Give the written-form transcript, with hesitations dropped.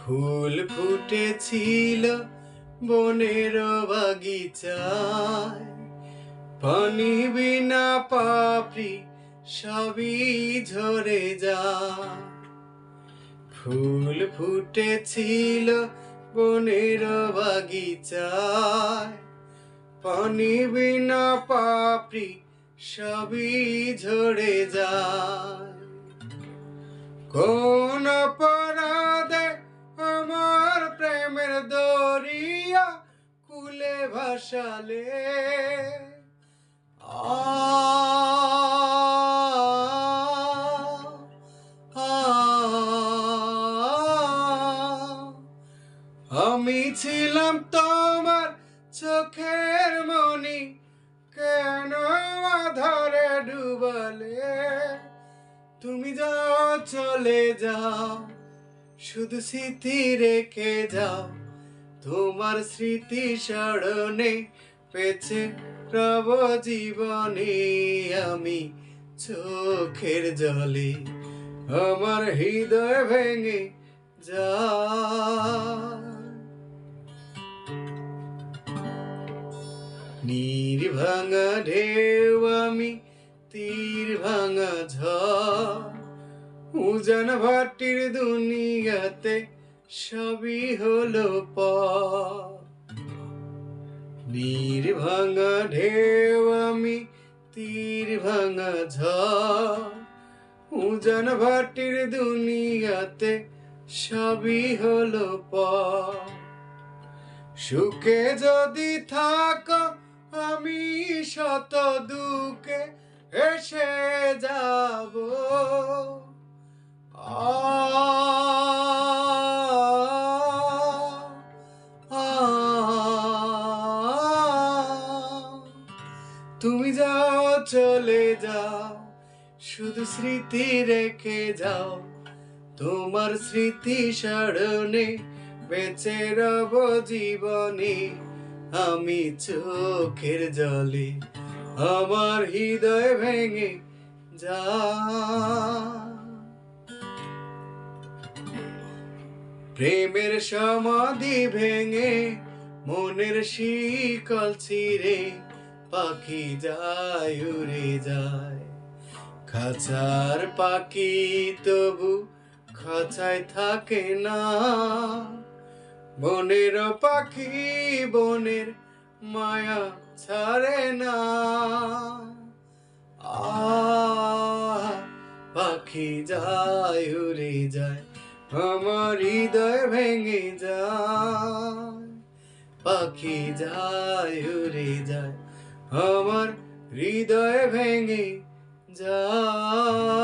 ফুল ফুটেছিল বনের বাগিচায়, পানি বিনা পাপড়ি সবই ঝরে যায়। ফুল ফুটেছিল বনের বাগিচায়, পানি বিনা পাপড়ি সবই ঝরে যায়। কোন অপরাধে আমার প্রেমের দরিয়া কুলে ভাসালে, আমি ছিলাম তোমার চোখের মনি, কেন আধারে ডুবালে? তুমি যাও চলে যাও, শুধু স্মৃতি রেখে যাও। তোমার স্মৃতি স্মরণে পেছে রব জীবনে আমি চোখের জলে। আমার হৃদয় ভেঙে যায়। নীর ভাঙা ঢেউ আমি, তীর ভাঙা ঝড়, উজান ভাটির দুনিয়াতে সবই হলো পর। নীর ভাঙা ঢেউ আমি, তীর ভাঙা ঝড়, উজান ভাটির দুনিয়াতে সবই হলো পর। সুখে যদি থাকো আমি শত দুঃখে এসে যাব। তুমি যাও চলে যাও, শুধু স্মৃতি রেখে যাও। তোমার স্মৃতি স্মরণে বেঁচে রব জীবনে আমি চোখের জলে। আমার হৃদয় ভেঙে যায়। প্রেমের সমাধি ভেঙে মনের শিকল ছিঁড়ে পাখি যায় উড়ে যায়। খাঁচার পাখি তবু খাঁচায় থাকে না, বনের পাখি বনের মায়া ছাড়ে না। পাখি যায় উড়ে যায়, আমার হৃদয় ভেঙে যায়। পাখি যায় উড়ে যায়, আমার হৃদয় ভেঙে যায়।